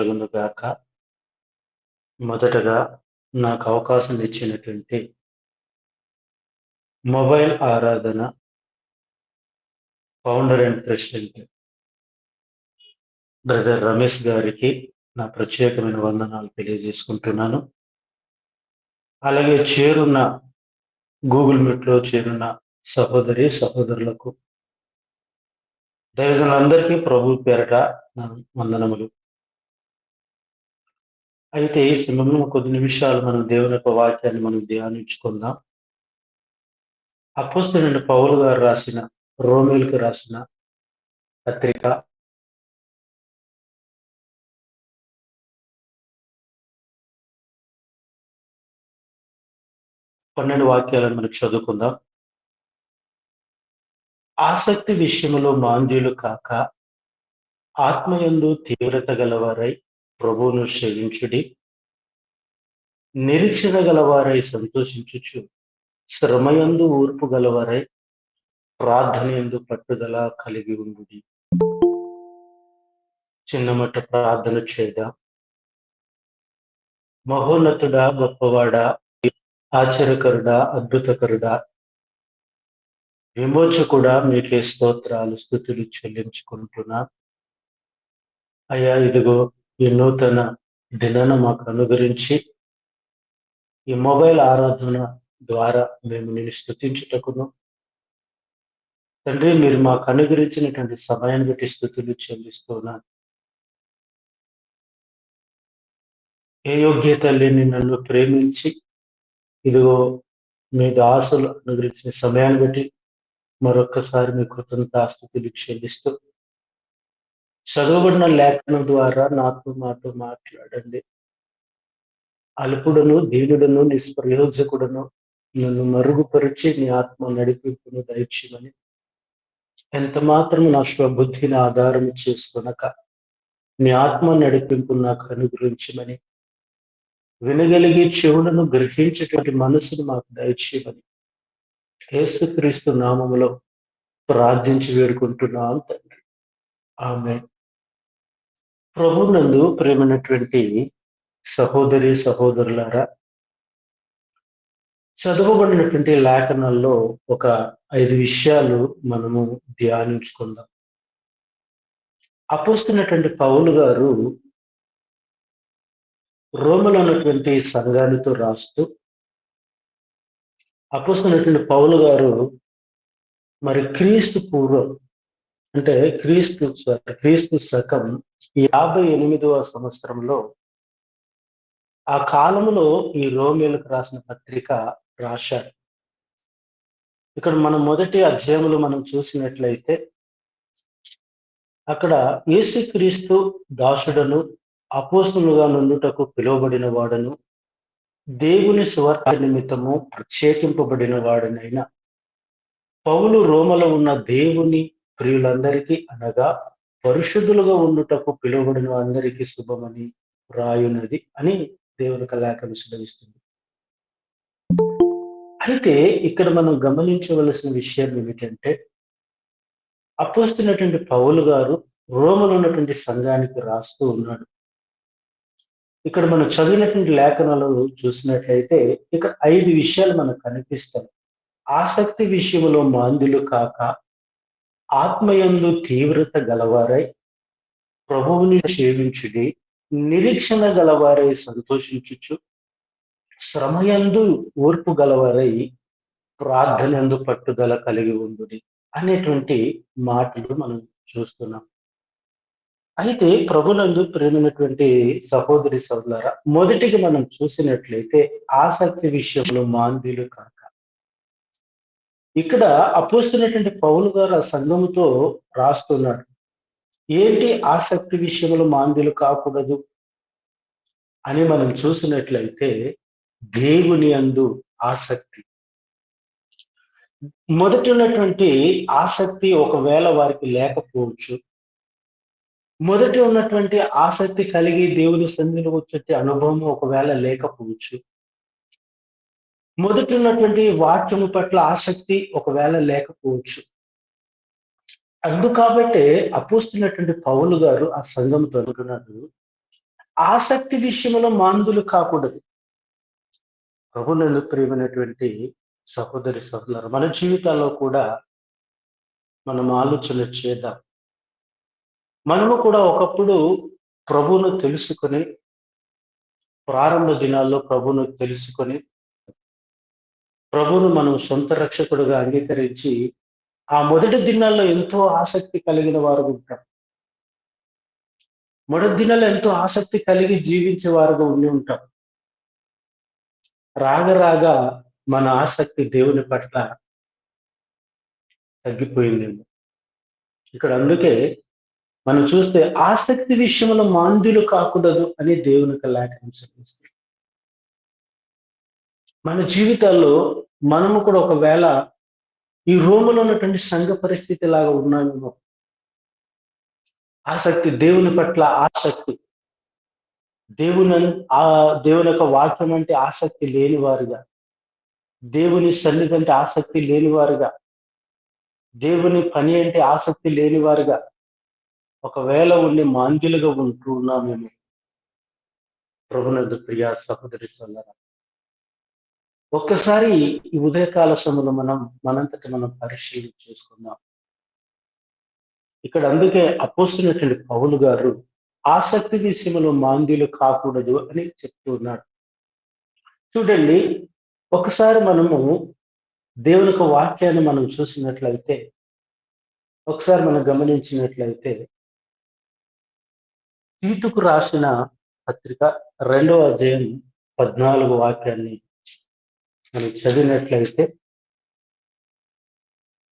కలుగునుగాక. మొదటగా నాకు అవకాశం ఇచ్చినటువంటి మొబైల్ ఆరాధన founder and president brother Ramesh గారికి నా ప్రత్యేకమైన వందనాలు తెలియజేసుకుంటున్నాను. అలాగే గూగుల్ మీట్ లో చేరున్న సహోదరి సహోదరులకు దైవజనులందరికీ ప్రభు పేరట నా వందనములు. అయితే ఈ సమయంలో కొద్ది నిమిషాలు మనం దేవుని యొక్క వాక్యాన్ని మనం ధ్యానించుకుందాం. అపోస్తలుడైన పౌలు గారు రోమీయులకు రాసిన పత్రిక 12 వాక్యాలను మనం చదువుకుందాం. ఆసక్తి విషయములో మాంద్యులు కాక ఆత్మయందు తీవ్రత గలవారై ప్రభువును సేవించుడి. నిరీక్షణ గలవారై సంతోషించుచు శ్రమయందు ఓర్పు గలవారై ప్రార్థనయందు పట్టుదల కలిగి ఉండుడి. చిన్నమట్ట ప్రార్థన చేద్దాం. మహోన్నతుడా, గొప్పవాడా, ఆశ్చర్యకరుడా, అద్భుతకరుడా, విమోచకుడా, మీకే స్తోత్రాలు స్తుతులు చెల్లించుకుంటున్నా. అయ్యా, ఇదిగో ఈ నూతన దినాన మాకు అనుగ్రహించి ఈ మొబైల్ ఆరాధన ద్వారా మేము నేను స్తుతించుటకును, తండ్రి మీరు మాకు అనుగ్రహించినటువంటి సమయాన్ని బట్టి స్తుతులు చెల్లిస్తున్నాను. ఏ యోగ్యత లేని నన్ను ప్రేమించి ఇదిగో మీ దాసులు అనుగ్రహించిన సమయాన్ని బట్టి మరొక్కసారి మీ కృతజ్ఞతాస్తుతులు చెల్లిస్తూ చదవబడిన లేఖనం ద్వారా మాతో మాట్లాడండి. అల్పుడను, దీనుడను, నిష్ప్రయోజకుడను నన్ను మరుగుపరిచి నీ ఆత్మ నడిపింపును దయచేయమని ఎంత మాత్రం నా స్వబుద్ధిని ఆధారం చేసుకొనక నీ ఆత్మ నడిపింపు నాకు అనుగ్రహించమని, వినగలిగే చెవులను గ్రహించేటువంటి మనసును మాకు దయచేయమని యేసుక్రీస్తు నామములో ప్రార్థించి వేడుకుంటున్నాం తండ్రి. ఆమేన్. ప్రభువునందు ప్రేమైనటువంటి సహోదరి సహోదరులారా, చదవబడినటువంటి లేఖనాల్లో ఒక 5 విషయాలు మనము ధ్యానించుకుందాం. అపోస్తున్నటువంటి పౌలు గారు రోమలో ఉన్నటువంటి సంఘానితో రాస్తూ, అపోస్తున్నటువంటి పౌలు గారు మరి క్రీస్తు పూర్వం అంటే క్రీస్తు శకం 58వ సంవత్సరంలో ఆ కాలంలో ఈ రోమీయులకు రాసిన పత్రిక రాశారు. ఇక్కడ మనం మొదటి అధ్యాయంలో మనం చూసినట్లయితే అక్కడ యేసుక్రీస్తు దాసుడను అపోస్తలుగా నుండుటకు పిలువబడిన వాడను దేవుని సువార్త నిమిత్తము ప్రత్యేకింపబడిన వాడనైన పౌలు రోమలో ఉన్న దేవుని ప్రియులందరికీ అనగా పరిశుద్ధులుగా ఉండుటకు పిలువబడిన అందరికీ శుభమని రాయున్నది అని దేవుని లేఖనం సెలవిస్తుంది. అయితే ఇక్కడ మనం గమనించవలసిన విషయం ఏమిటంటే, అపోస్తున్నటువంటి పౌలు గారు రోమలో ఉన్నటువంటి సంఘానికి రాస్తూ ఉన్నాడు. ఇక్కడ మనం చదివినటువంటి లేఖనాలను చూసినట్లయితే ఇక్కడ 5 విషయాలు మనకు కనిపిస్తాయి. ఆసక్తి విషయంలో మాంద్యులు కాక ఆత్మయందు తీవ్రత గలవారై ప్రభువుని సేవించుడి. నిరీక్షణ గలవారై సంతోషించుచు శ్రమయందు ఓర్పు గలవారై ప్రార్థనందు పట్టుదల కలిగి ఉండుడి అనేటువంటి మాటలు మనం చూస్తున్నాం. అయితే ప్రభునందు ప్రేమైనటువంటి సహోదరి సోదరులారా, మొదటిగా మనం చూసినట్లయితే ఆసక్తి విషయంలో మాంద్యులు కాక. ఇక్కడ అపోస్తున్నటువంటి పౌలు గారు ఆ సంఘముతో రాస్తున్నాడు. ఏంటి ఆసక్తి విషయంలో మాంద్యులు కాకూడదు అని మనం చూసినట్లయితే దేవుని యందు ఆసక్తి. మొదటి ఉన్నటువంటి ఆసక్తి ఒకవేళ వారికి లేకపోవచ్చు. మొదటి ఉన్నటువంటి ఆసక్తి కలిగి దేవుని సన్నిధిలో వచ్చే అనుభవం ఒకవేళ లేకపోవచ్చు. మొదటి ఉన్నటువంటి వాక్యము పట్ల ఆసక్తి ఒకవేళ లేకపోవచ్చు. అందుకాబట్టే అపోస్తున్నటువంటి పౌలు గారు ఆ సంఘంతో అంటున్నాడు, ఆసక్తి విషయంలో మాందులు కాకూడదు. ప్రభునందు ప్రియమైనటువంటి సహోదరి సహోదరులారా, మన జీవితాల్లో కూడా మనం ఆలోచన చేద్దాం. మనము కూడా ఒకప్పుడు ప్రభువును తెలుసుకొని, ప్రారంభ దినాల్లో ప్రభువును తెలుసుకొని, ప్రభువును మనం సొంత రక్షకుడుగా అంగీకరించి, ఆ మొదటి దినాల్లో ఎంతో ఆసక్తి కలిగిన వారుగా ఉంటాం. మొదటి దినాల్లో ఎంతో ఆసక్తి కలిగి జీవించే వారుగా ఉండి ఉంటాం. రాగా మన ఆసక్తి దేవుని పట్ల తగ్గిపోయిందేమో. ఇక్కడ అందుకే మనం చూస్తే ఆసక్తి విషయంలో మాంద్యులు కాకూడదు అని దేవునికి లేఖనం సెలవిస్తుంది. మన జీవితాల్లో మనము కూడా ఒకవేళ ఈ రోములో ఉన్నటువంటి సంఘ పరిస్థితి లాగా ఉన్నామేమో. ఆసక్తి, దేవుని పట్ల ఆసక్తి, దేవుని ఆ దేవుని యొక్క వాక్యం అంటే ఆసక్తి లేని వారుగా, దేవుని సన్నిధి అంటే ఆసక్తి లేని వారుగా, దేవుని పని అంటే ఆసక్తి లేని వారుగా ఒకవేళ ఉండి మాంద్యులుగా ఉంటూ ఉన్నామేమో. ప్రభునందు ప్రియ సహోదరి సోదరులారా, ఒక్కసారి ఈ ఉదయకాల సమయంలో మనంతట మనం పరిశీలన చేసుకుందాం. ఇక్కడ అందుకే అపోస్తులైనటువంటి పౌలు గారు ఆసక్తి విషయంలో మాంద్యులు కాకూడదు అని చెప్తూ ఉన్నాడు. చూడండి, ఒకసారి మనము దేవుని యొక్క వాక్యాన్ని మనం చూసినట్లయితే, ఒకసారి మనం గమనించినట్లయితే, తీతుకు రాసిన పత్రిక 2వ అధ్యాయం 14 వాక్యాన్ని మనం చదివినట్లయితే,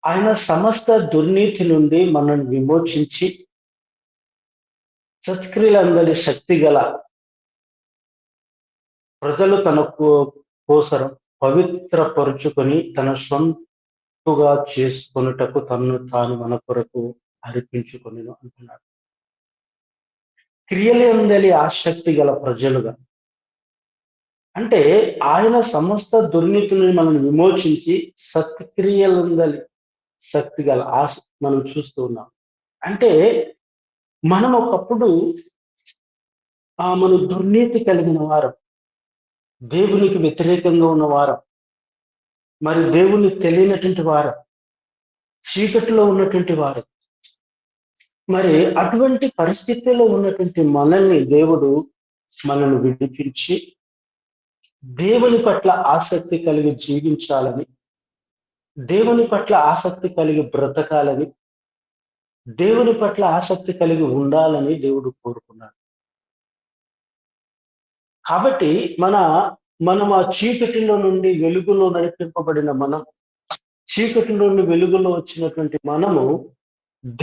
ఆయన సమస్త దుర్నీతి నుండి మనల్ని విమోచించి సత్క్రియలందరి శక్తి గల ప్రజలు తనకు కోసరం పవిత్రపరుచుకొని తన సొంతుగా చేసుకొనుటకు తనను తాను మన కొరకు అర్పించుకొనెను అంటున్నాడు. క్రియలందలి ఆసక్తి గల ప్రజలుగా, అంటే ఆయన సమస్త దుర్నీతిని మనల్ని విమోచించి సత్క్రియలందలి శక్తి గల మనం చూస్తూ ఉన్నాం. అంటే మనం ఒకప్పుడు మనం దుర్నీతి కలిగిన వారం, దేవునికి వ్యతిరేకంగా ఉన్న వారం, మరి దేవుని తెలియనటువంటి వారం, చీకటిలో ఉన్నటువంటి వారు, మరి అటువంటి పరిస్థితుల్లో ఉన్నటువంటి మనల్ని దేవుడు మనల్ని విడిపించి దేవుని పట్ల ఆసక్తి కలిగి జీవించాలని, దేవుని పట్ల ఆసక్తి కలిగి బ్రతకాలని, దేవుని పట్ల ఆసక్తి కలిగి ఉండాలని దేవుడు కోరుకున్నాడు. కాబట్టి మనం ఆ చీకటిలో నుండి వెలుగులో నడిపింపబడిన మనం, చీకటి నుండి వెలుగులో వచ్చినటువంటి మనము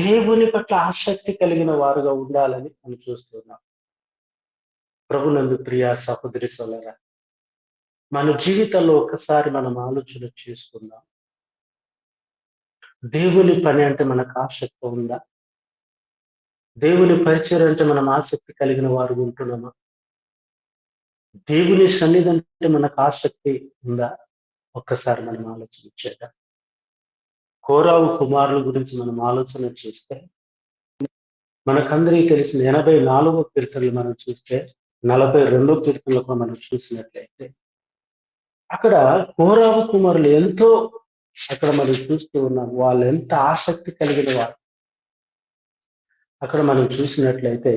దేవుని పట్ల ఆసక్తి కలిగిన వారుగా ఉండాలని మనం చూస్తున్నాం. ప్రభునందు ప్రియ సహోదరి సోదరులారా, మన జీవితంలో ఒకసారి మనం ఆలోచన చేసుకుందాం. దేవుని పని అంటే మనకు ఆసక్తి ఉందా? దేవుని పరిచయం అంటే మనం ఆసక్తి కలిగిన వారు ఉంటున్నామా? దేవుని సన్నిధి అంటే మనకు ఆసక్తి ఉందా? ఒక్కసారి మనం ఆలోచన చేద్దాం. కోరావు కుమారుల గురించి మనం ఆలోచన చేస్తే, మనకందరికీ తెలిసిన 84వ కీర్తనలు మనం చూస్తే, 42వ కీర్తనలో మనం చూసినట్లయితే, అక్కడ కోరావు కుమారులు ఎంతో అక్కడ మనం చూస్తూ ఉన్నాం. వాళ్ళు ఎంత ఆసక్తి కలిగిన వారు. అక్కడ మనం చూసినట్లయితే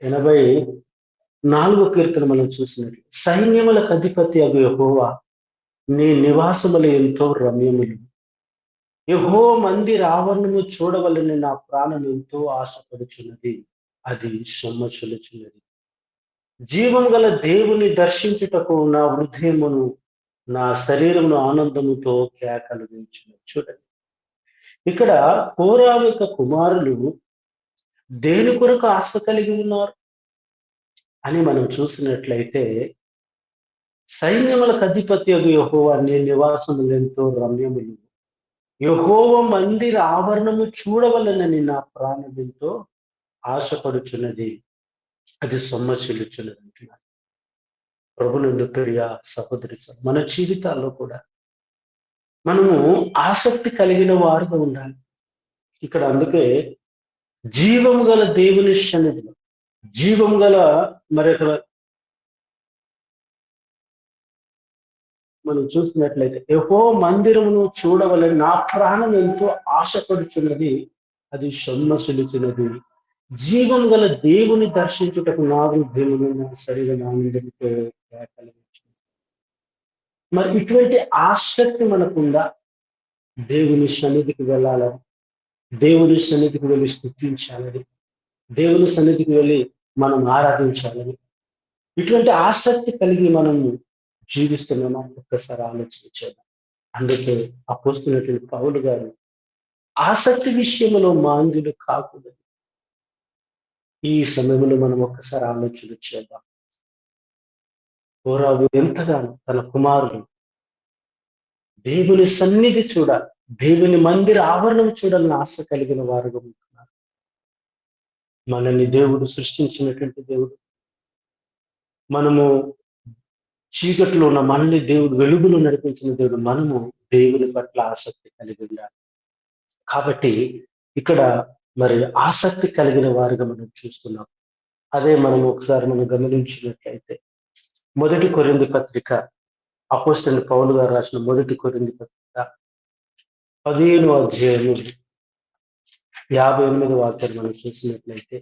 84వ కీర్తన మనం చూసినట్లు, సైన్యములకు అధిపతి అగు యెహోవా, నీ నివాసములు ఎంతో రమ్యములు. యెహోవా మందిర ఆవరణము చూడవలని నా ప్రాణం ఎంతో ఆశపడుచున్నది, అది సొమ్మచులుచున్నది. జీవం గల దేవుని దర్శించుటకు నా హృదయమును, నా శరీరమును ఆనందముతో కేకలు వేయుచున్నది. చూడండి, ఇక్కడ కోరావు యొక్క కుమారులు దేని కొరకు ఆశ కలిగి ఉన్నారు అని మనం చూసినట్లయితే, సైన్యములకు అధిపతి అగు యెహోవా, నీ నివాసములు ఎంతో రమ్యములు. యెహోవా మందిర ఆవరణము చూడవలనని నా ప్రాణం ఎంతో ఆశపడుచున్నది, అది సొమ్మసిల్లుచున్నది అంటున్నారు. ప్రభునందు ప్రియ సహోదరి మన జీవితాల్లో కూడా మనము ఆసక్తి కలిగిన వారుగా ఉండాలి. ఇక్కడ అందుకే జీవము గల దేవుని సన్నిధిలో, జీవం గల మరొక మనం చూసినట్లయితే యెహోవా మందిరమును చూడవలని నా ప్రాణం ఎంతో ఆశపడుచున్నది, అది సొమ్మసిల్లుచున్నది. జీవం గల దేవుని దర్శించుటకు నా హృదయమును నా శరీరం ఆనందంతో కేకలు. మరి ఇటువంటి ఆసక్తి మనకుందా? దేవుని సన్నిధికి వెళ్ళాలని, దేవుని సన్నిధికి వెళ్ళి స్తుతించాలని, దేవుని సన్నిధికి వెళ్ళి మనం ఆరాధించాలని, ఇటువంటి ఆసక్తి కలిగి మనము జీవిస్తున్నామా? ఒక్కసారి ఆలోచన చేద్దాం. అందుకే అపోస్తులైనటువంటి పౌలు గారు ఆసక్తి విషయంలో మాంద్యులు కాకూడదు. ఈ సమయంలో మనం ఒక్కసారి ఆలోచన చేద్దాం. కోరాబు ఎంతగానో తన కుమారులు దేవుని సన్నిధి చూడాలి, దేవుని మందిర ఆవరణం చూడాలని ఆశ కలిగిన వారుగా ఉంటున్నారు. మనల్ని దేవుడు సృష్టించినటువంటి దేవుడు, మనము చీకట్లో ఉన్న మనల్ని దేవుడు వెలుగులో నడిపించిన దేవుడు, మనము దేవుని పట్ల ఆసక్తి కలిగి ఉండాలి. కాబట్టి ఇక్కడ మరి ఆసక్తి కలిగిన వారిగా మనం చూస్తున్నాం. అదే మనం ఒకసారి మనం గమనించినట్లయితే మొదటి కొరింథీ పత్రిక, అపోస్తలుడైన పౌలు గారు రాసిన మొదటి కొరింథీ పత్రిక 15వ అధ్యాయము 58వ వాక్యాన్ని మనం చూసినట్లయితే,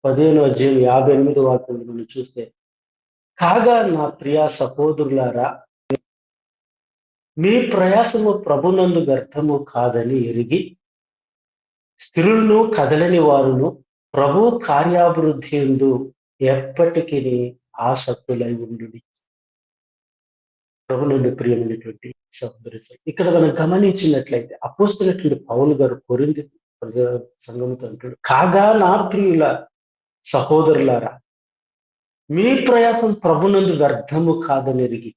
15వ అధ్యాయం 58వ వాక్యాన్ని మనం చూస్తే, కాగా నా ప్రియ సహోదరులారా, మీ ప్రయాసము ప్రభునందు వ్యర్థము కాదని ఎరిగి స్థిరులను కదలని వారును ప్రభు కార్యాభివృద్ధి యందు ఎప్పటికీ ఆసక్తులై ఉండుడి. ప్రభునందు ప్రియమైనటువంటి సహోదరి, ఇక్కడ మనం గమనించినట్లయితే అపోస్తలుడైనటువంటి పౌలు గారు కొరింథీ ప్రజా సంఘముతో అంటాడు, కాగా నా ప్రియుల సహోదరులారా, మీ ప్రయాసం ప్రభునందు వ్యర్థము కాదని ఎరిగి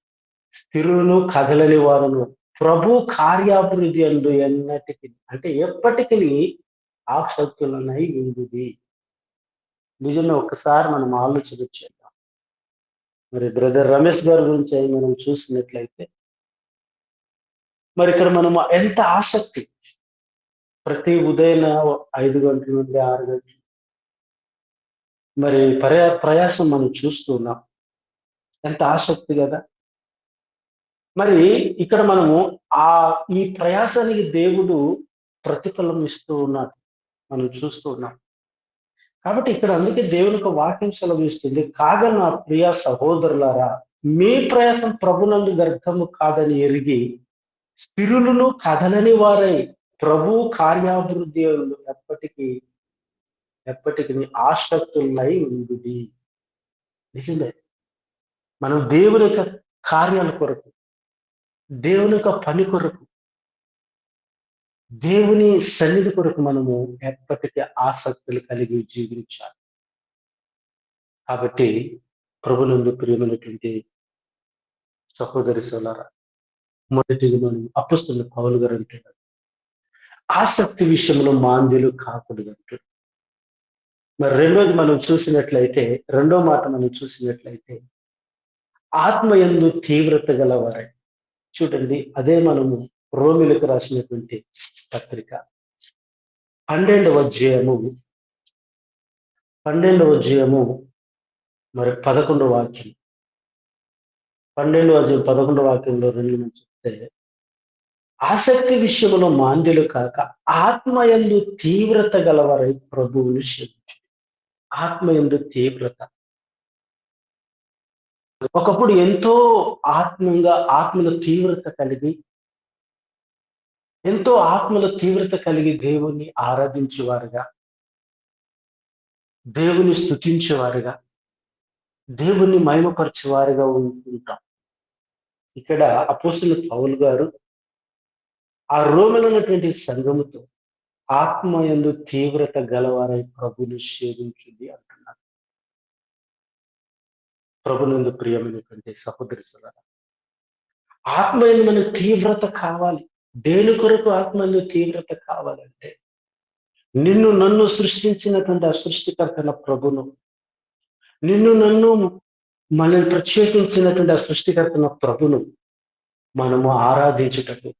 స్థిరులను కదలని వారును ప్రభు కార్యాభివృద్ధి అందు ఎన్నటికి అంటే ఎప్పటికీ ఆసక్తులనై ఉండుడి. నిజంగా ఒక్కసారి మనం ఆలోచన చేద్దాం. మరి బ్రదర్ రమేష్ గారి గురించి మనం చూసినట్లయితే, మరి ఇక్కడ మనం ఎంత ఆసక్తి, ప్రతి ఉదయం 5 గంటల నుండి 6 గంటలు మరి ప్రయాసం మనం చూస్తున్నాం. ఎంత ఆసక్తి కదా. మరి ఇక్కడ మనము ఈ ప్రయాసానికి దేవుడు ప్రతిఫలం ఇస్తూ ఉన్నాడు, మనం చూస్తూ ఉన్నాం. కాబట్టి ఇక్కడ అందుకే దేవుని యొక్క వాక్యం సెలవిస్తుంది, కాగా నా ప్రియ సహోదరులారా, మీ ప్రయాసం ప్రభునందు వ్యర్థము కాదని ఎరిగి స్థిరులను కదలని వారై ప్రభు కార్యాభివృద్ధి ఎప్పటికీ ఎప్పటికీ ఆసక్తులై ఉండుడి. నిజమే, మనం దేవుని యొక్క కార్యాల కొరకు, దేవుని యొక్క పని కొరకు, దేవుని సన్నిధి కొరకు మనము ఎప్పటికీ ఆసక్తులు కలిగి జీవించాలి. కాబట్టి ప్రభునందు ప్రియమైనటువంటి సహోదరి సోదరా, మొదటిగా మనం అపోస్తలుడైన పౌలు గారు అంటున్నారు, ఆసక్తి విషయంలో మాంద్యులు కాకూడదు అంటారు. మరి రెండోది మనం చూసినట్లయితే, రెండో మాట మనం చూసినట్లయితే, ఆత్మయందు తీవ్రత గలవారై. చూడండి, అదే మనము రోమిలకు రాసినటువంటి పత్రిక 12వ అధ్యాయము మరి 11వ వాక్యం, 12వ అధ్యాయం 11వ వాక్యంలో రెండు నుంచి చెప్తే, ఆసక్తి విషయంలో మాంద్యులు కాక ఆత్మయందు తీవ్రత గలవారై ప్రభువుని సేవించు. ఆత్మయందు తీవ్రత. ఒకప్పుడు ఎంతో ఆత్మలో తీవ్రత కలిగి, ఎంతో ఆత్మలో తీవ్రత కలిగి దేవుణ్ణి ఆరాధించేవారుగా, దేవుని స్తుతించేవారుగా, దేవుణ్ణి మహిమపరిచేవారుగా ఉంటాం. ఇక్కడ అపోస్తలుడైన పౌలు గారు ఆ రోమిలో ఉన్నటువంటి సంఘముతో ఆత్మయందు తీవ్రత గలవారై ప్రభుని సేవించుడి అంటున్నారు. ప్రభునందు ప్రియమైనటువంటి సహోదరి సోదరా, ఆత్మయందు మనకు తీవ్రత కావాలి. దేని కొరకు ఆత్మయందు తీవ్రత కావాలంటే, నిన్ను నన్ను సృష్టించినటువంటి ఆ సృష్టికర్తన ప్రభును, నిన్ను నన్ను మనల్ని ప్రత్యేకించినటువంటి ఆ సృష్టికర్తన ప్రభును మనము ఆరాధించుటకు,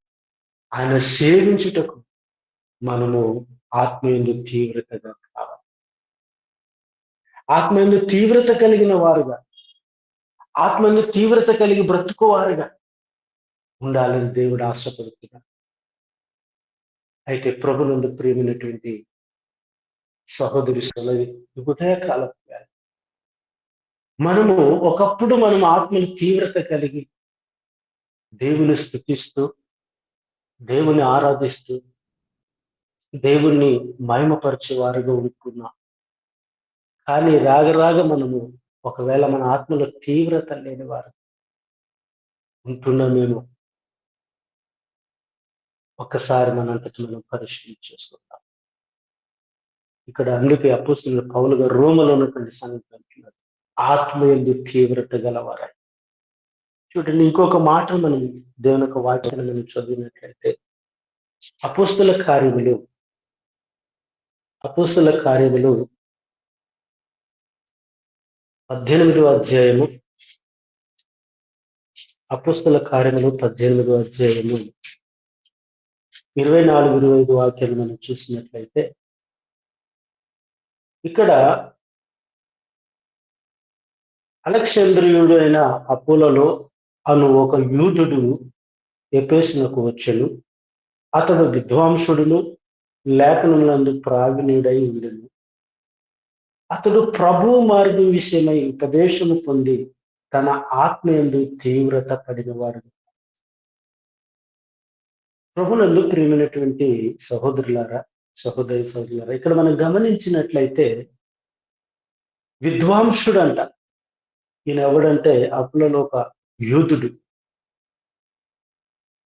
ఆయన సేవించుటకు మనము ఆత్మీయందు తీవ్రతగా కావాలి. ఆత్మీయందు తీవ్రత కలిగిన వారుగా, ఆత్మీయందు తీవ్రత కలిగి బ్రతుకువారుగా ఉండాలని దేవుడు ఆశపడుతున్నాడు. అయితే ప్రభునందు ప్రియమైనటువంటి సహోదరి సోదరి ఉదయకాలం మనము ఒకప్పుడు మనం ఆత్మీయ తీవ్రత కలిగి దేవుని స్తుతిస్తూ, దేవుని ఆరాధిస్తూ, దేవుణ్ణి మహిమపరిచే వారుగా ఉంటున్నాం. కానీ రాగరాగ మనము ఒకవేళ మన ఆత్మలో తీవ్రత లేని వారు ఉంటున్నామేమో ఒక్కసారి మనంతటి మనం పరిశీలించేస్తున్నాం. ఇక్కడ అందుకే అపోస్తలుడైన పౌలు గారు రోమలో ఉన్నటువంటి సంగతి అంటున్నారు, ఆత్మయందు తీవ్రత గలవారై. చూడండి, ఇంకొక మాట మనం దేవుని యొక్క వాక్యాన్ని మనం చదివినట్లయితే అపోస్తల కార్యములు 18వ అధ్యాయము, అపోస్తల కార్యములు 18వ అధ్యాయము 24-25 వాక్యాలు మనం చూసినట్లయితే ఇక్కడ అలెగ్జాంద్రియుడు అయిన అపోలలో అను ఒక యూదుడు ఎఫెసునకు వచ్చెను. అతడు విద్వాంసుడును, లేఖనములందు ప్రావీణ్యుడై ఉండెను. అతడు ప్రభు మార్గం విషయమై ఉపదేశము పొంది తన ఆత్మయందు తీవ్రత పడినవాడు. ప్రభునందు ప్రియమైనటువంటి సహోదరులారా, సహోదరులారా, ఇక్కడ మనం గమనించినట్లయితే విద్వాంసుడు అంట. ఈయన ఎవడంటే అప్పులలో ఒక యూదుడు.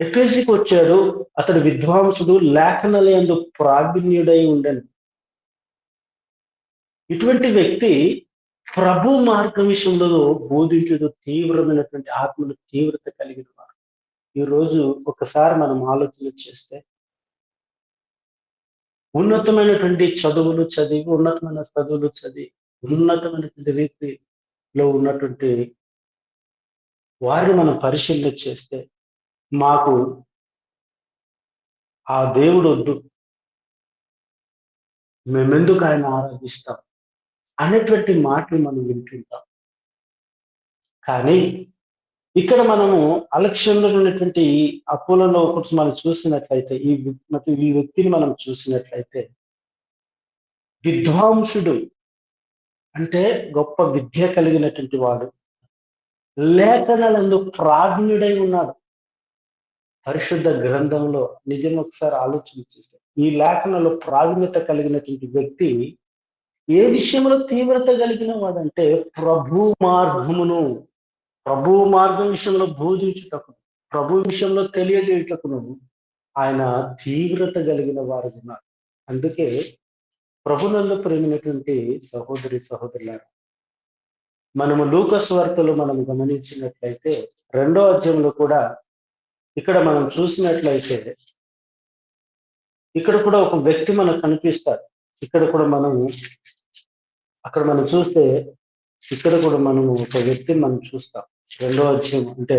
ఎఫెసుకు వచ్చాడు. అతడు విద్వాంసుడు, లేఖనలందు ప్రావీణ్యుడై ఉండను. ఇటువంటి వ్యక్తి ప్రభు మార్గం విషయంలో బోధించుడు తీవ్రమైనటువంటి ఆత్మను తీవ్రత కలిగిన వారు. ఈరోజు ఒకసారి మనం ఆలోచన చేస్తే ఉన్నతమైనటువంటి చదువులు చదివి, ఉన్నతమైన చదువులు చదివి, ఉన్నతమైనటువంటి రీతిలో ఉన్నటువంటి వారిని మనం పరిశీలన చేస్తే మాకు ఆ దేవుడు వద్దు, మేమెందుకు ఆయన ఆరాధిస్తాం అనేటువంటి మాటలు మనం వింటుంటాం. కానీ ఇక్కడ మనము అలెగ్జాండర్ ఉన్నటువంటి అపోలలో మనం చూసినట్లయితే ఈ వ్యక్తిని మనం చూసినట్లయితే విద్వాంసుడు అంటే గొప్ప విద్య కలిగినటువంటి వాడు, లేఖనాలందు ప్రాజ్ఞుడై ఉన్నాడు. పరిశుద్ధ గ్రంథంలో నిజంగా ఒకసారి ఆలోచన చేస్తే ఈ లేఖనంలో ప్రావీణ్యత కలిగినటువంటి వ్యక్తి ఏ విషయంలో తీవ్రత కలిగిన వాడంటే ప్రభు మార్గం విషయంలో బోధించుటకు, ప్రభు విషయంలో తెలియజేయుటకును ఆయన తీవ్రత కలిగిన వారు ఉన్నారు. అందుకే ప్రభునందు ప్రేమినటువంటి సహోదరులారా, మనము లూకాసు వార్తలో మనం గమనించినట్లయితే 2వ అధ్యాయంలో కూడా ఇక్కడ మనం చూసినట్లయితే ఇక్కడ కూడా ఒక వ్యక్తి మనకు కనిపిస్తారు. ఇక్కడ కూడా అక్కడ మనం చూస్తే ఇక్కడ కూడా మనము ఒక వ్యక్తిని మనం చూస్తాం. 2వ అధ్యాయం అంటే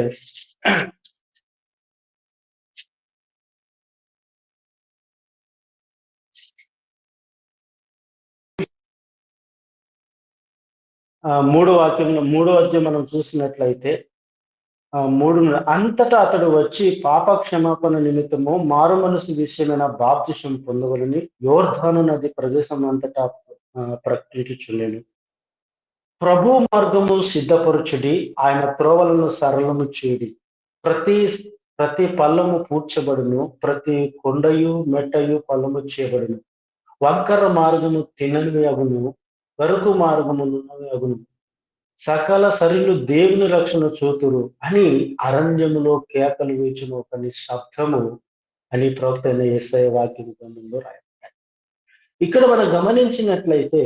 3వ అధ్యాయం మనం చూసినట్లయితే 3 అంతటా అతడు వచ్చి పాప క్షమాపణ నిమిత్తము మారు మనసు విషయమైన బాప్తిసం పొందవలని యోర్దాను నది ప్రదేశం అంతటా ప్రకటించుచుండెను. ప్రభు మార్గము సిద్ధపరచుడి, ఆయన త్రోవలను సరళము చేయుడి. ప్రతి పల్లము పూడ్చబడును, ప్రతి కొండయు మెట్టయు పల్లము చేయబడును. వంకర మార్గము తిననివి అగును, గరుకు మార్గము నున్నవి అగును. సకల సరిలు దేవుని రక్షణ చూతురు అని అరణ్యములో కేకలు వేచిన ఒక నిశ్శబ్దము అని ప్రవక్త అయిన యేసయ్య వాక్యం గ్రంథంలో రాయబడ్డాయి. ఇక్కడ మనం గమనించినట్లయితే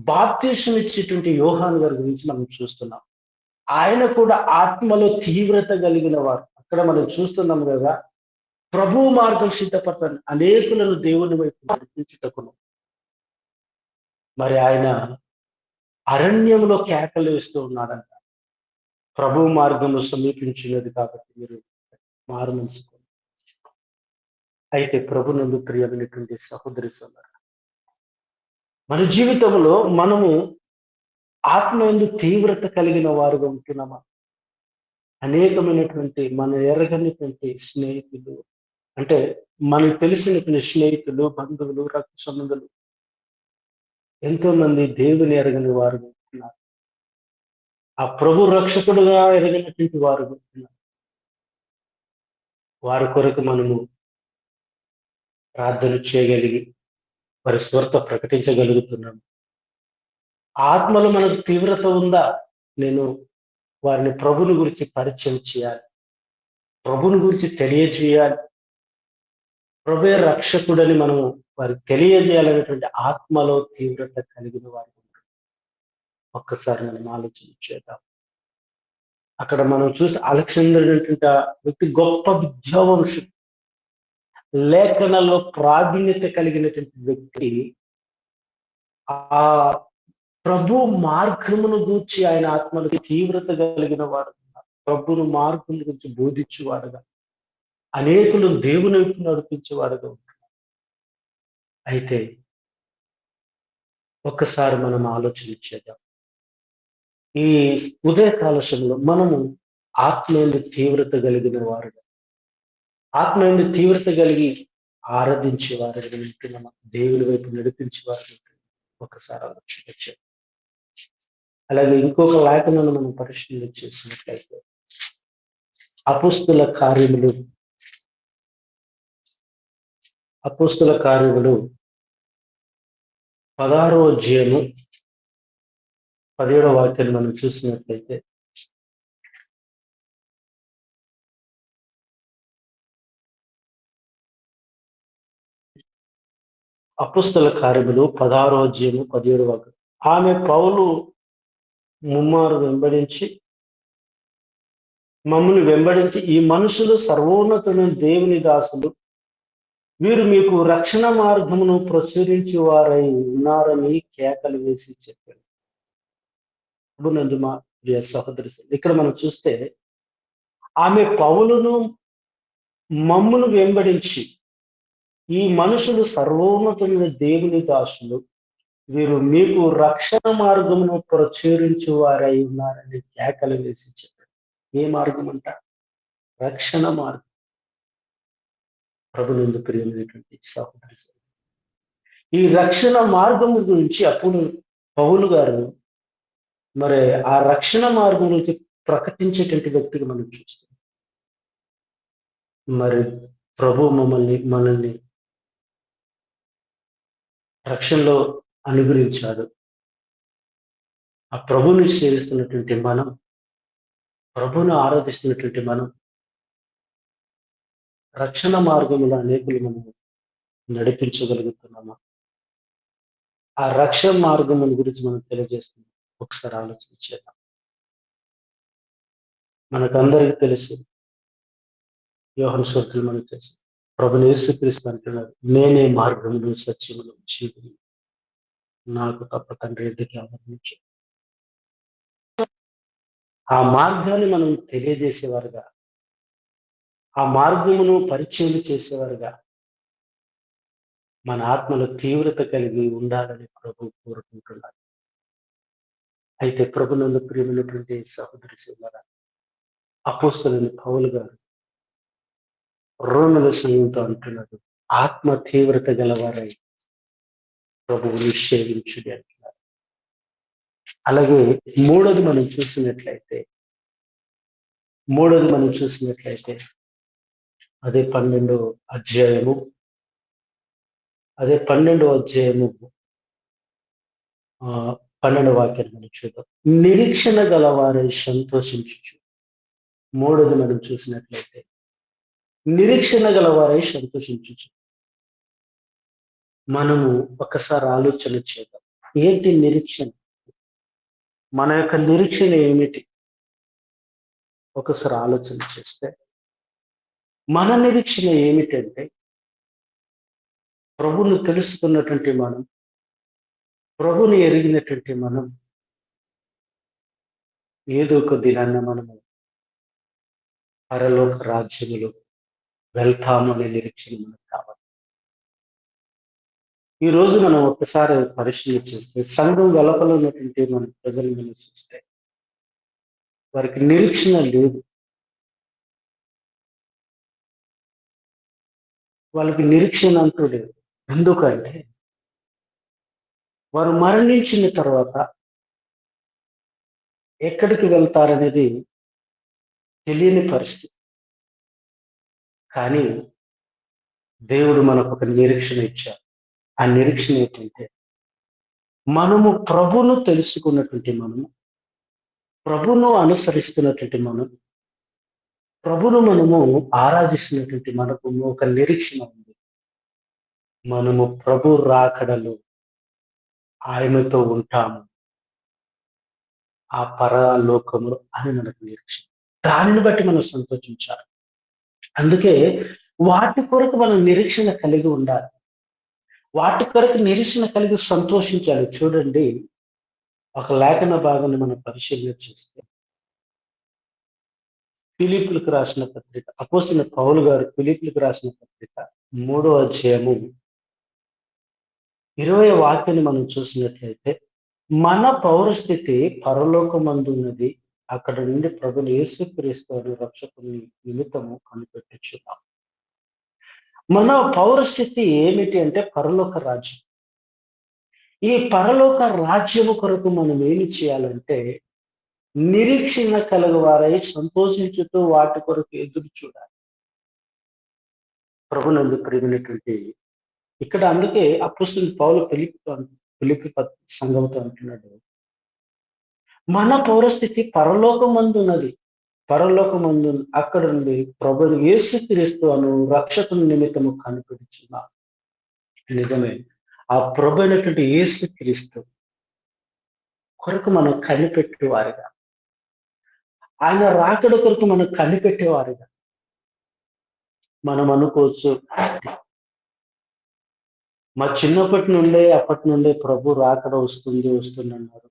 బాప్తిసం ఇచ్చేటువంటి యోహాను గారి గురించి మనం చూస్తున్నాం. ఆయన కూడా ఆత్మలో తీవ్రత కలిగిన వారు. అక్కడ మనం చూస్తున్నాం కదా, ప్రభు మార్గం సిద్ధపరచని అనేకులను దేవుని వైపు నడిపించుటకును మరి ఆయన అరణ్యంలో కేకలు వేస్తూ ఉన్నాడంట. ప్రభు మార్గము సమీపించినది కాబట్టి మీరు మారు మనసుకోండి. అయితే ప్రభునందు ప్రియమైనటువంటి సహోదరి సోదరులారా, మన జీవితంలో మనము ఆత్మయందు తీవ్రత కలిగిన వారుగా ఉంటున్నామా? అనేకమైనటువంటి మన ఎరగనటువంటి స్నేహితులు, అంటే మనకు తెలిసినటువంటి స్నేహితులు, బంధువులు, రక్త సంబంధులు ఎంతో మంది దేవుని ఎరగని వారుగా ఉంటున్నారు. ఆ ప్రభు రక్షకుడుగా ఎరగినటువంటి వారు ఉంటున్నారు. వారి కొరకు మనము ప్రార్థన చేయగలిగి వారి స్వార్థ ప్రకటించగలుగుతున్నాము. ఆత్మలో మనకు తీవ్రత ఉందా? నేను వారిని ప్రభుని గురించి పరిచయం చేయాలి, ప్రభుని గురించి తెలియజేయాలి, ప్రభే రక్షకుడని మనము వారికి తెలియజేయాలనేటువంటి ఆత్మలో తీవ్రత కలిగిన వారు ఒక్కసారి మనం ఆలోచన చేద్దాం. అక్కడ మనం చూసి అలెగ్జాండర్ అనేటువంటి ఆ వ్యక్తి గొప్ప విద్యావంతుడు, లేఖనాల్లో ప్రావీణ్యత కలిగినటువంటి వ్యక్తి, ఆ ప్రభు మార్గమును గూర్చి ఆయన ఆత్మలకు తీవ్రత కలిగిన వాడు, ప్రభును మార్గం గురించి బోధించేవాడుగా, అనేకులు దేవుని వైపు నడిపించేవాడుగా ఉంటాడు. అయితే ఒక్కసారి మనం ఆలోచన చేద్దాం. ఈ ఉదయకాల సమయంలో మనము ఆత్మయందు తీవ్రత కలిగిన వారుగా, ఆత్మయందు తీవ్రత కలిగి ఆరాధించే వారుగా ఉంటున్నామా? దేవుని వైపు నడిపించే వారుగా ఒకసారి ఆలోచన చేద్దాం. అలాగే ఇంకొక లేఖనాన్ని మనం పరిశీలన చేసినట్లయితే అపోస్తుల కార్యములు 16వ అధ్యాయము 17వ వాక్యాన్ని మనం చూసినట్లయితే, అపోస్తుల కార్యములు 16వ అధ్యాయము 17వ వాక్యం. ఆమె పౌలు ముమ్మారు మమ్మల్ని వెంబడించి ఈ మనుషులు సర్వోన్నతుని దేవుని దాసులు, వీరు మీకు రక్షణ మార్గమును ప్రచురించి వారై ఉన్నారని కేకలు వేసి చెప్పారు. మా ప్రియ సహోదరి, ఇక్కడ మనం చూస్తే ఆమె పౌలును మమ్మును వెంబడించి ఈ మనుషులు సర్వోన్నతుని దేవుని దాసులు, వీరు మీకు రక్షణ మార్గమును ప్రచురించి వారై ఉన్నారని కేకలు వేసి చెప్పారు. ఏ మార్గం అంట? రక్షణ మార్గం. ప్రభునందు ప్రియమైనటువంటి సహోదరి, ఈ రక్షణ మార్గము గురించి అప్పుడు పౌలు గారు మరి ఆ రక్షణ మార్గం గురించి ప్రకటించేటువంటి వ్యక్తిగా మనం చూస్తాం. మరి ప్రభు మనల్ని రక్షణలో అనుగ్రహించాడు. ఆ ప్రభుని సేవిస్తున్నటువంటి మనం, ప్రభును ఆరాధిస్తున్నటువంటి మనం రక్షణ మార్గంలో అనేకులు మనం నడిపించగలుగుతున్నామా? ఆ రక్షణ మార్గం గురించి మనం తెలియజేస్తున్నాం. ఒకసారి ఆలోచన చేద్దాం. మనకందరికీ తెలుసు, యోహాను సువార్తలో మనం తెలుసు, ప్రభుని యేసుక్రీస్తు అంటున్నారు, నేనే మార్గమును సత్యమును జీవమును, నాకు తప్ప తండ్రి ఎదుటికి ఎవరిని. ఆ మార్గాన్ని మనం తెలియజేసేవారుగా, ఆ మార్గమును పరిచయం చేసేవారుగా మన ఆత్మలో తీవ్రత కలిగి ఉండాలని ప్రభు కోరుకుంటున్నారు. అయితే ప్రభునందు ప్రియమైనటువంటి సహోదరి సోదరులారా, అపోస్తలుడైన పౌలు గారు రోమీయుల సంఘంతో అంటున్నారు, ఆత్మ తీవ్రత గలవారై ప్రభువుని సేవించుడి అంటున్నారు. అలాగే మూడోది మనం చూసినట్లయితే అదే 12వ అధ్యాయము 12వ వాక్యాన్ని మనం చూద్దాం. నిరీక్షణ గలవారై సంతోషించుచు. మూడోది మనం చూసినట్లయితే నిరీక్షణ గలవారై సంతోషించుచు. మనము ఒకసారి ఆలోచన చేద్దాం. ఏంటి నిరీక్షణ? మన యొక్క నిరీక్షణ ఏమిటి? ఒకసారి ఆలోచన చేస్తే మన నిరీక్షణ ఏమిటంటే, ప్రభుని తెలుసుకున్నటువంటి మనం, ప్రభుని ఎరిగినటువంటి మనం, ఏదో ఒక దినాన్న మనము పరలోక రాజ్యములో వెళ్తాము అనే నిరీక్షణ మనకు కావాలి. ఈ రోజు మనం ఒక్కసారి పరిశీలన చేస్తే సంఘం వెలుపల ఉన్నటువంటి మన ప్రజలను మనం చూస్తే వారికి నిరీక్షణ లేదు. వాళ్ళకి నిరీక్షణ అంటూ లేదు. ఎందుకంటే వారు మరణించిన తర్వాత ఎక్కడికి వెళ్తారనేది తెలియని పరిస్థితి. కానీ దేవుడు మనకు ఒక నిరీక్షణ ఇచ్చారు. ఆ నిరీక్షణ ఏంటంటే మనము ప్రభును తెలుసుకున్నటువంటి మనము, ప్రభును అనుసరిస్తున్నటువంటి మనం, ప్రభును మనము ఆరాధిస్తున్నటువంటి మనకు ఒక నిరీక్షణ ఉంది. మనము ప్రభు రాకడలో ఆయనతో ఉంటాము ఆ పరలోకములో అని మనకు నిరీక్షణ. దానిని బట్టి మనం సంతోషించాలి. అందుకే వాటి కొరకు మనం నిరీక్షణ కలిగి ఉండాలి. వాటి కొరకు నిరీక్షణ కలిగి సంతోషించాలి. చూడండి, ఒక లేఖన భాగాన్ని మనం పరిశీలన చేస్తే ఫిలిప్పీలకు రాసిన పత్రిక, అపోస్తలుడైన పౌలు గారు ఫిలిప్పీలకు రాసిన పత్రిక 3వ అధ్యాయము 20వ వాక్యాన్ని మనం చూసినట్లయితే, మన పౌరస్థితి పరలోకమందున్నది, అక్కడ నుండి ప్రభుని యేసుక్రీస్తు అను రక్షకుని నిమిత్తము కనిపెట్టుచున్నాం. మన పౌరస్థితి ఏమిటి అంటే పరలోక రాజ్యం. ఈ పరలోక రాజ్యము కొరకు మనం ఏమి చేయాలంటే నిరీక్షణ కలగవారై సంతోషించుతూ వాటి కొరకు ఎదురు చూడాలి. ప్రభునందు ప్రియమైనటువంటి ఇక్కడ అందుకే అపోస్తలుడైన పౌలు ఫిలిప్పీ సంఘంతో అంటున్నాడు, మన పౌరస్థితి పరలోకమందున్నది, పరలోకమందు అక్కడ నుండి ప్రభుని యేసుక్రీస్తు అను రక్షకుని నిమిత్తము కనిపెట్టుచున్నాం. నిజమే, ఆ ప్రభు అయినటువంటి యేసుక్రీస్తు కొరకు మనం కనిపెట్టేవారుగా, ఆయన రాకడ కొరకు మనం కనిపెట్టేవారుగా. మనం అనుకోవచ్చు, మా చిన్నప్పటి నుండే అప్పటి నుండే ప్రభు రాకడ వస్తుంది అన్నారు,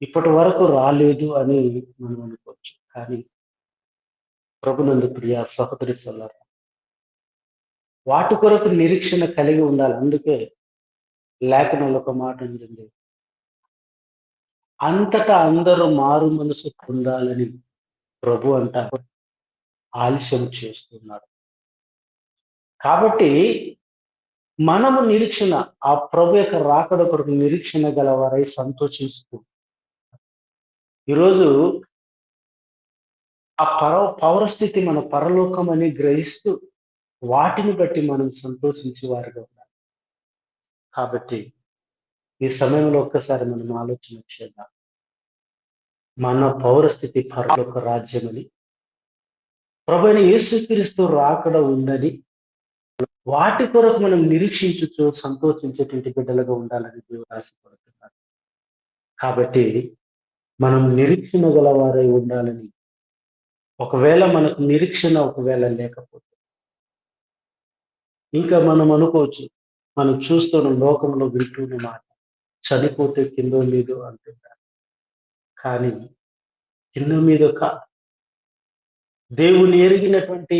ఇప్పటి వరకు రాలేదు అని మనం అనుకోవచ్చు. కానీ ప్రభునందు ప్రియ సహోదరి సోదరులారా, వాటి కొరకు నిరీక్షణ కలిగి ఉండాలి. అందుకే లేఖనంలో ఒక మాట ఉంది, అంతటా అందరూ మారు మనసు పొందాలని ప్రభు అంటారు, ఆలస్యం చేస్తున్నారు. కాబట్టి మనము నిరీక్షణ, ఆ ప్రభు యొక్క రాకడ కొరకు నిరీక్షణ గలవారై సంతోషిస్తూ, ఈరోజు ఆ పౌరస్థితి మన పరలోకం అని గ్రహిస్తూ వాటిని బట్టి మనం సంతోషించే వారిగా ఉండాలి. కాబట్టి ఈ సమయంలో ఒక్కసారి మనం ఆలోచన చేద్దాం. మన పౌరస్థితి పరలోక రాజ్యం అని, ప్రభు అయిన యేసుక్రీస్తు రాకడ ఉందని, వాటి కొరకు మనం నిరీక్షించుతూ సంతోషించేటువంటి బిడ్డలుగా ఉండాలని దేవుడు ఆశపడుతున్నాడు. కాబట్టి మనం నిరీక్షణ గలవారై ఉండాలని, ఒకవేళ మనకు నిరీక్షణ ఒకవేళ లేకపోతే ఇంకా మనం అనుకోవచ్చు, మనం చూస్తున్న లోకంలో వింటున్న మాట, చనిపోతే కిందో మీదో అంటున్నారు. కానీ కింద మీద కాదు. దేవుని ఎరిగినటువంటి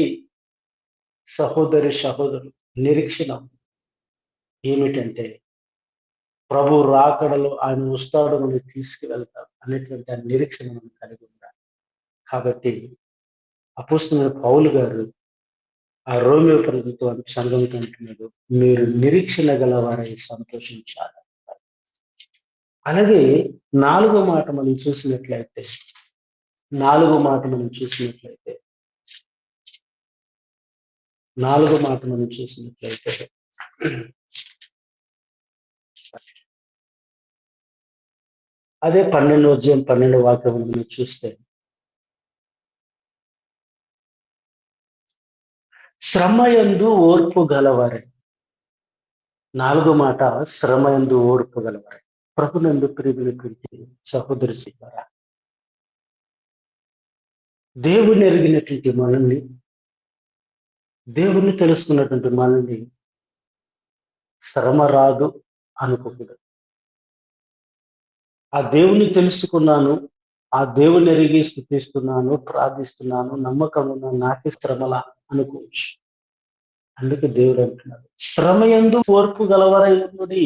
సహోదరులు నిరీక్షణ ఏమిటంటే ప్రభు రాకడలో ఆయన వస్తాడు, మనం తీసుకువెళ్తాడు అనేటువంటి ఆ నిరీక్షణ మనం కలిగి ఉండాలి. కాబట్టి అపోస్తలుడైన పౌలు గారు ఆ రోమియో ప్రభుత్వ సంఘంతో అంటున్నాడు, మీరు నిరీక్షణ గలవారై సంతోషించాలి. అలాగే నాలుగో మాట మనం చూసినట్లయితే నాలుగో మాట మనం చూసినట్లయితే అదే 12 వాక్యం మనం చూస్తే, శ్రమయందు ఓర్పు గలవారే. నాలుగో మాట, శ్రమయందు ఓర్పు గలవారే. ప్రభునందు ప్రియమైనటువంటి సహోదరి సోదరా, దేవుని ఎరిగినటువంటి మనల్ని, దేవుణ్ణి తెలుసుకున్నటువంటి మనల్ని శ్రమ రాదు అనుకోకూడదు. ఆ దేవుణ్ణి తెలుసుకున్నాను, ఆ దేవుని ఎరిగి స్థుతిస్తున్నాను, ప్రార్థిస్తున్నాను, నమ్మకం ఉన్న నాకే శ్రమల అనుకోవచ్చు. అందుకే దేవుడు అంటున్నాడు, శ్రమయందు ఓర్పు గలవారై ఉన్నది.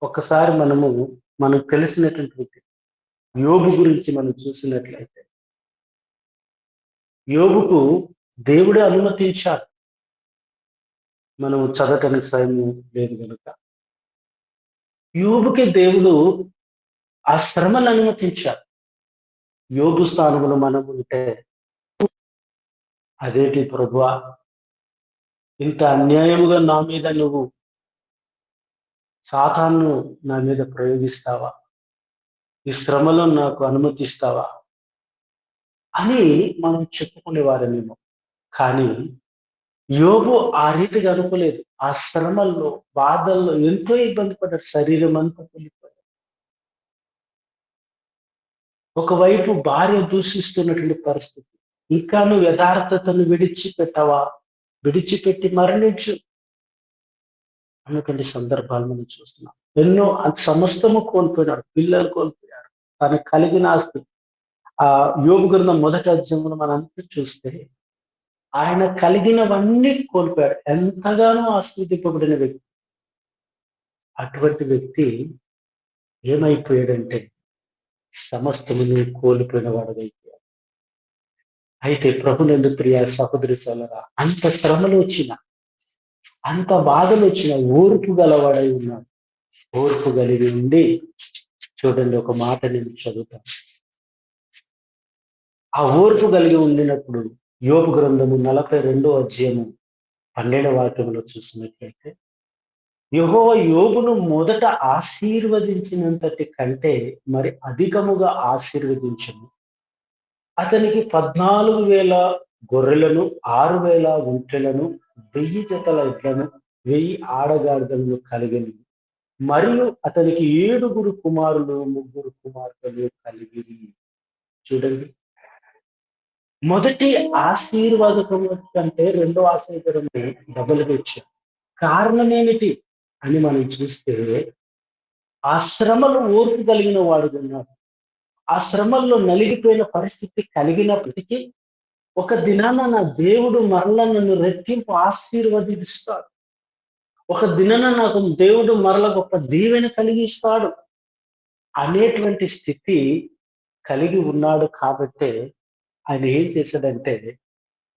ఒక్కసారి మనకు తెలిసినటువంటి యోబు గురించి మనం చూసినట్లయితే, యోబుకు దేవుడే అనుమతించాడు. మనం చదవటానికి సమయం లేదు కనుక యోబుకి దేవుడు ఆ శ్రమను అనుమతించాడు. యోబు స్థానంలో మనం ఉంటే, అదేంటి ప్రభువా, ఇంత అన్యాయముగా నా మీద నువ్వు సాతాను నా మీద ప్రయోగిస్తావా, ఈ శ్రమలో నాకు అనుమతిస్తావా అని మనం చెప్పుకునేవారమేమో. కానీ యోబు ఆ రీతిగా అనుకోలేదు. ఆ శ్రమల్లో, బాధల్లో ఎంతో ఇబ్బంది పడ్డాడు. శరీరం అంతా కూలిపోయాడు. ఒకవైపు భార్య దూషిస్తున్నటువంటి పరిస్థితి. ఇంకా నువ్వు యథార్థతను విడిచిపెట్టవా, విడిచిపెట్టి మరణించు అన్నటువంటి సందర్భాలు మనం చూస్తున్నాం. ఎన్నో సమస్తము కోల్పోయినాడు. పిల్లలు కోల్పోయాడు. తనకు కలిగిన ఆస్తి. ఆ యోబు గ్రంథం మొదటి అధ్యాయంలో మనంతా చూస్తే ఆయన కలిగినవన్నీ కోల్పోయాడు. ఎంతగానో ఆస్వాదింపబడిన వ్యక్తి. అటువంటి వ్యక్తి ఏమైపోయాడంటే సమస్తమును కోల్పోయిన వాడైపోయాడు. అయితే ప్రభునందు ప్రియ సహోదరి సోదరా, అంత శ్రమలు వచ్చిన, అంత బాధలు వచ్చిన ఓర్పు గలవాడై ఉన్నాడు. ఓర్పు కలిగి ఉండి, చూడండి ఒక మాట నేను చదువుతాను. ఆ ఓర్పు కలిగి ఉండినప్పుడు యోబు గ్రంథము 42వ అధ్యాయము 12వ వాక్యంలో చూసినట్లయితే, యెహోవా యోబును మొదట ఆశీర్వదించినంతటి కంటే మరి అధికముగా ఆశీర్వదించును. అతనికి 14,000 గొర్రెలను, 6,000 ఒంటెలను, 1000 జతల ఎడ్లను, 1000 ఆడగాడిదలను కలిగినవి. మరియు అతనికి 7 కుమారులు, 3 కుమార్తెలు కలిగిరి. చూడండి, మొదటి ఆశీర్వాదకం కంటే రెండో ఆశీర్వాదం డబుల్గా ఇచ్చారు. కారణం ఏమిటి అని మనం చూస్తే, ఆ శ్రమలు ఓర్పు కలిగిన వాడు ఉన్నాడు. ఆ శ్రమల్లో నలిగిపోయిన పరిస్థితి కలిగినప్పటికీ, ఒక దినాన నా దేవుడు మరల నన్ను రెట్టింపు ఆశీర్వదిస్తాడు. ఒక దినాన నాకు దేవుడు మరల గొప్ప దీవెన కలిగిస్తాడు అనేటువంటి స్థితి కలిగి ఉన్నాడు. కాబట్టే ఆయన ఏం చేశాడంటే,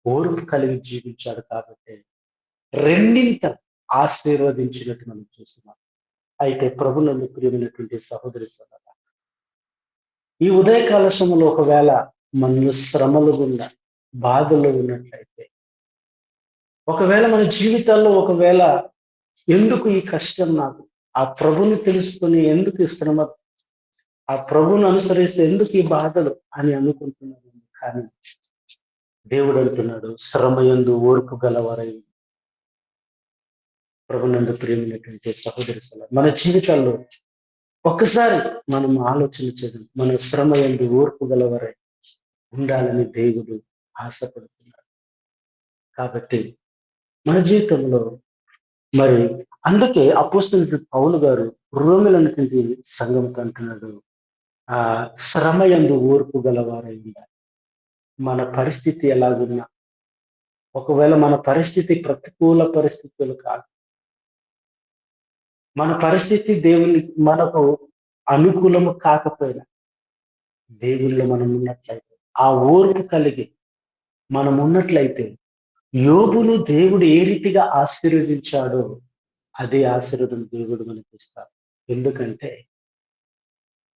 ఓర్పు కలిగి జీవించాడు. కాబట్టి రెండింత ఆశీర్వదించినట్టు మనం చూస్తున్నాం. అయితే ప్రభునందు ప్రియమైనటువంటి సహోదరి సోదరులారా, ఈ ఉదయకాల సమయంలో ఒకవేళ మన శ్రమలు గుండా, బాధల్లో ఉన్నట్లయితే, ఒకవేళ మన జీవితాల్లో ఒకవేళ ఎందుకు ఈ కష్టం నాకు, ఆ ప్రభుని తెలుసుకుని ఎందుకు ఈ శ్రమ, ఆ ప్రభుని అనుసరిస్తే ఎందుకు ఈ బాధలు అని అనుకుంటున్నాను. కానీ దేవుడు అంటున్నాడు, శ్రమయందు ఓర్పు గలవారై. ప్రభునందు ప్రియమైనటువంటి సహోదరి సోదరులారా, మన జీవితాల్లో ఒక్కసారి మనం ఆలోచన చేద్దాం. మన శ్రమయందు ఓర్పు గలవారై ఉండాలని దేవుడు ఆశపడుతున్నాడు. కాబట్టి మన జీవితంలో మరి అందుకే అపోస్తలుడు పౌలు గారు రోమిలన్నటువంటి సంఘంతో అంటున్నాడు, ఆ శ్రమయందు ఓర్పు గలవారై ఉండాలి. మన పరిస్థితి ఎలాగున్నా, ఒకవేళ మన పరిస్థితి ప్రతికూల పరిస్థితులు కాదు, మన పరిస్థితి దేవుని మనకు అనుకూలము కాకపోయినా, దేవుళ్ళు మనం ఉన్నట్లయితే, ఆ ఓర్పు కలిగి మనం ఉన్నట్లయితే, యోబును దేవుడు ఏ రీతిగా ఆశీర్వదించాడో అదే ఆశీర్వాదం దేవుడు మనకి ఇస్తాడు. ఎందుకంటే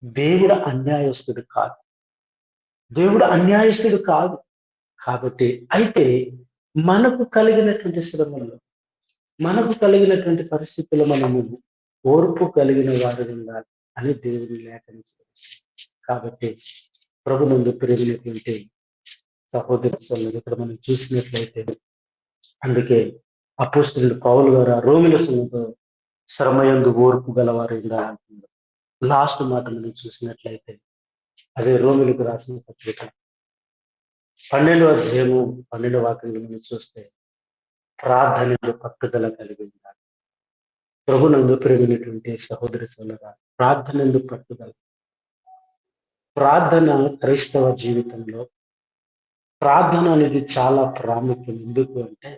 దేవుడు అన్యాయస్తుడు కాదు. దేవుడు అన్యాయస్తుడు కాదు. కాబట్టి అయితే మనకు కలిగినటువంటి శ్రమల్లో, మనకు కలిగినటువంటి పరిస్థితుల్లో మనము ఓర్పు కలిగిన వారు ఉండాలి అని దేవుని లేఖనం సెలవిస్తుంది. కాబట్టి ప్రభునందు ప్రియమైనటువంటి సహోదరి సోదరులు, ఇక్కడ మనం చూసినట్లయితే, అందుకే అపోస్తలుడు పౌలు గారు ఆ రోమిల సంఘంతో శ్రమయందు ఓర్పు గలవారు ఉండాలంటున్నారు. లాస్ట్ మాట మనం చూసినట్లయితే, అదే రోమిలకు రాసిన పత్రిక 12వ అధ్యాయము 12వ వాక్యంలో మనం చూస్తే, ప్రార్థనలో పట్టుదల కలిగి ఉండాలి. ప్రభునందు ప్రియమైనటువంటి సహోదరి సోదరులారా, ప్రార్థనలో పట్టుదల. ప్రార్థన క్రైస్తవ జీవితంలో ప్రార్థన అనేది చాలా ప్రాముఖ్యం. ఎందుకు అంటే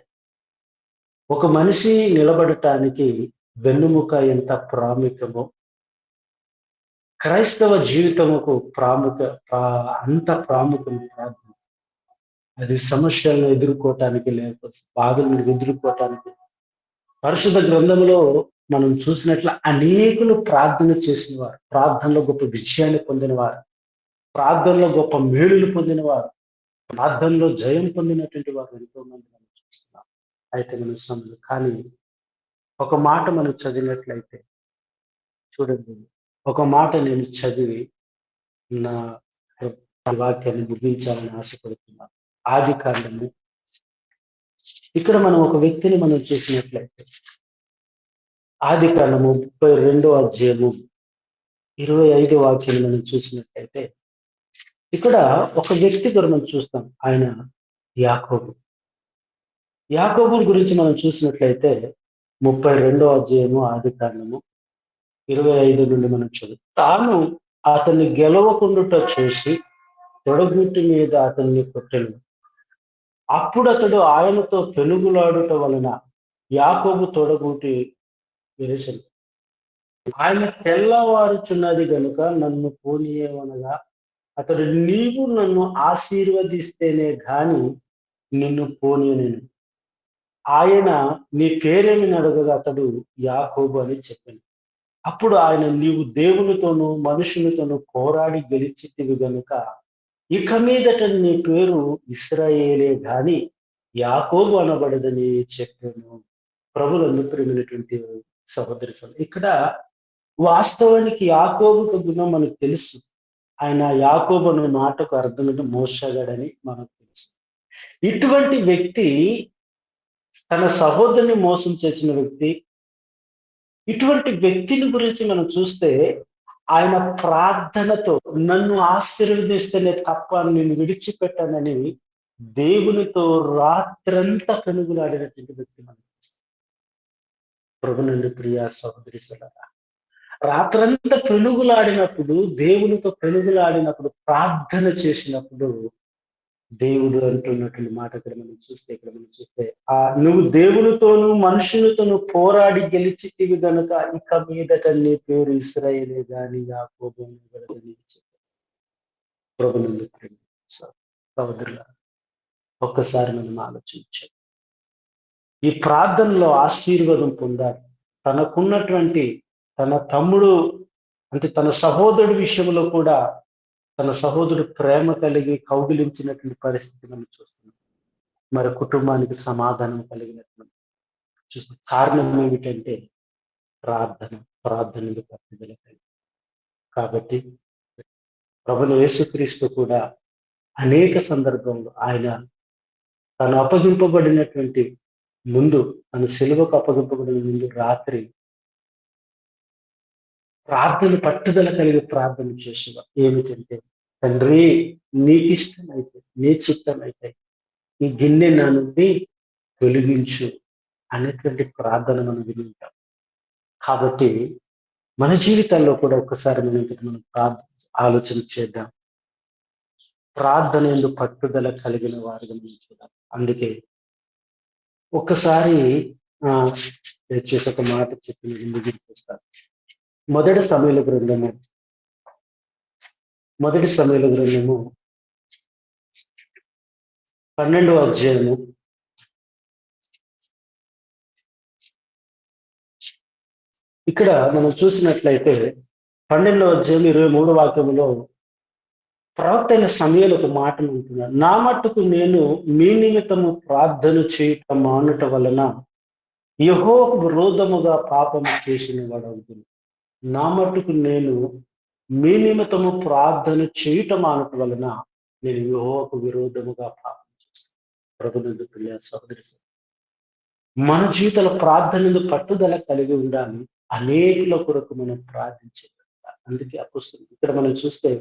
ఒక మనిషి నిలబడటానికి వెన్నుముక ఎంత ప్రాముఖ్యమో క్రైస్తవ జీవితముకు అంత ప్రాముఖ్యం ప్రార్థన. అది సమస్యలను ఎదుర్కోవటానికి లేకపోతే బాధలను ఎదుర్కోవటానికి పరిశుద్ధ గ్రంథంలో మనం చూసినట్లు అనేకులు ప్రార్థన చేసిన వారు, ప్రార్థనలో గొప్ప విజయాన్ని పొందినవారు, ప్రార్థనలో గొప్ప మేలులు పొందినవారు, ప్రార్థనలో జయం పొందినటువంటి వారు ఎంతో మంది మనం చూస్తున్నాం. అయితే మన సమయంలో కానీ ఒక మాట మనం చదివినట్లయితే చూడండి, ఒక మాట నేను చదివి నా వాక్యాన్ని ముగించాలని ఆశపడుతున్నాను. ఆది కాండము, ఇక్కడ మనం ఒక వ్యక్తిని మనం చూసినట్లయితే ఆది కాండము 32వ అధ్యాయము 25 వాక్యాన్ని మనం చూసినట్లయితే ఇక్కడ ఒక వ్యక్తి గురించి మనం చూస్తాం. ఆయన యాకోబు. యాకోబు గురించి మనం చూసినట్లయితే 32వ అధ్యాయము ఆది కాండము 25 నుండి మనం చదువు. తాను అతన్ని గెలవకుండుట చూసి తొడగుట్టి మీద అతన్ని కొట్టెను. అప్పుడు అతడు ఆయనతో పెనుగులాడుట వలన యాకోబు తొడగూటి వేసెను. ఆయన తెల్లవారుచున్నది గనుక నన్ను పోనీయవనగా అతడు నీవు నన్ను ఆశీర్వదిస్తేనే గాని నిన్ను పోనీయను. ఆయన నీ పేరేమి అడగగా అతడు యాకోబు అని చెప్పాను. అప్పుడు ఆయన నీవు దేవునితోనూ మనుషునితోనూ పోరాడి గెలిచితివి గనుక ఇక మీదట నీ పేరు ఇశ్రాయేలే గాని యాకోబు అనబడదని చెప్పాను. ప్రభునందు ప్రియమైనటువంటి సహోదరి ఇక్కడ వాస్తవానికి యాకోబు గుణం మనకు తెలుసు. ఆయన యాకోబు అనే మాటకు అర్థం అంటే మోసగాడని మనకు తెలుసు. ఇటువంటి వ్యక్తి, తన సహోదరుని మోసం చేసిన వ్యక్తి, ఇటువంటి వ్యక్తిని గురించి మనం చూస్తే ఆయన ప్రార్థనతో నన్ను ఆశీర్వదిస్తేనే తప్ప నేను విడిచిపెట్టానని దేవునితో రాత్రంతా పెనుగులాడినటువంటి వ్యక్తి మనం ప్రభునందు ప్రియ సహోదరి సలహా. రాత్రంతా పెనుగులాడినప్పుడు, దేవునితో పెనుగులాడినప్పుడు, ప్రార్థన చేసినప్పుడు దేవుడు అంటున్నటువంటి మాట ఇక్కడ మనం చూస్తే నువ్వు దేవునితోనూ మనుషులతోనూ పోరాడి గెలిచితివి గనుక ఇక మీదట నీ పేరు ఇశ్రాయేలే గాని యాకోబు అనబడదని చెప్పాడు. ప్రభునందు ప్రియ సహోదరులారా, ఒక్కసారి మనం ఆలోచించాం. ఈ ప్రార్థనలో ఆశీర్వాదం పొందాలి. తనకున్నటువంటి తన తమ్ముడు అంటే తన సహోదరుడి విషయంలో కూడా తన సహోదరుడు ప్రేమ కలిగి కౌగిలించినటువంటి పరిస్థితి మనం చూస్తున్నాం. మరి కుటుంబానికి సమాధానం కలిగినటువంటి చూసిన కారణం ఏమిటంటే ప్రార్థనలు పట్టుదల కలిగి. కాబట్టి ప్రభువు యేసుక్రీస్తు కూడా అనేక సందర్భంలో ఆయన తను అప్పగింపబడినటువంటి ముందు, తను సిలువకు అప్పగింపబడిన ముందు రాత్రి ప్రార్థన పట్టుదల కలిగి ప్రార్థన చేసేవా. ఏమిటంటే, తండ్రి నీకు ఇష్టమైతే, నీ చిత్తమైతే ఈ గిన్నె నా నుండి తొలగించు అనేటువంటి ప్రార్థన మనం వింటాం. కాబట్టి మన జీవితాల్లో కూడా ఒక్కసారి మనం ఆలోచన చేద్దాం. ప్రార్థన ఎందుకు పట్టుదల కలిగిన వారిగా మనం చూద్దాం. అందుకే ఒక్కసారి చేసి ఒక మాట చెప్పి ముందుకు చూస్తాను. మొదటి సమూయేలు గ్రంథము 12వ అధ్యాయము ఇక్కడ మనం చూసినట్లయితే 12వ అధ్యాయం 23వ వాక్యములో ప్రవక్త అయిన సమూయేలు ఒక మాటను అంటున్నాడు. నా మట్టుకు నేను మీ నిమిత్తము ప్రార్థన చేయటం మానుట వలన యెహోవాకు విరోధముగా పాపము చేసిన వాడవుతుంది. నా మట్టుకు నేను మీ నిమిత్తము ప్రార్థన చేయటం మానుట వలన నేను యెహోవాకు విరోధముగా పాపం చేస్తాను. ప్రభునందు ప్రియ సహోదరి, మన జీవితంలో ప్రార్థన పట్టుదల కలిగి ఉండాలి. అనేకుల కొరకు మనం ప్రార్థించాలి. అందుకే అపొస్తలుడు ఇక్కడ మనం చూస్తే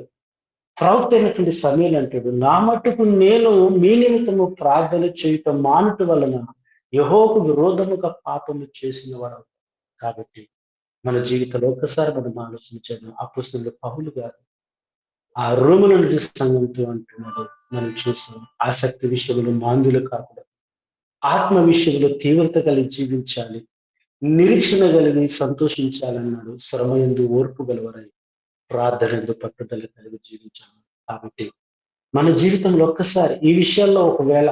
ప్రవక్త అయినటువంటి సమూయేలు అంటాడు, నా మట్టుకు నేను మీ నిమిత్తము ప్రార్థన చేయటం మానుట వలన యెహోవాకు విరోధముగా పాపము చేసిన వాడు. కాబట్టి మన జీవితంలో ఒక్కసారి మనం ఆలోచించాము. అపొస్తలుడు పౌలు గారు ఆ రోముల సంఘంతో అంటున్నాడు. మనం చూస్తాం ఆసక్తి విషయంలో మాంద్యులు కాకుండా ఆత్మ విషయంలో తీవ్రత కలిగి జీవించాలి, నిరీక్షణ కలిగి సంతోషించాలన్నాడు. శ్రమ యందు ఓర్పు గలవరై ప్రార్థన యందు పట్టుదల కలిగి జీవించాలి. కాబట్టి మన జీవితంలో ఒక్కసారి ఈ విషయాల్లో ఒకవేళ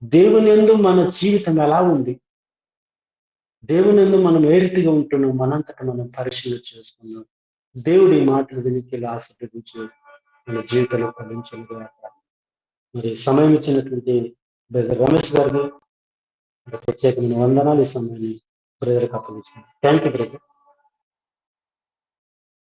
దేవుని యందు మన జీవితం ఎలా ఉంది, దేవుని యందు మనం ఏ రీతిగా ఉంటున్నాం, మనంతట మనం పరిశీలన చేసుకున్నాం. దేవుడి ఈ మాటలు వినికి ఆశీర్వదించి మన జీవితంలో ఫలించను. మరి సమయం ఇచ్చినటువంటి బ్రదర్ రమేష్ గారికి ప్రత్యేకమైన వందనాలు. ఈ సమయాన్ని బ్రదర్కి అప్పగిస్తాను. Thank you brother.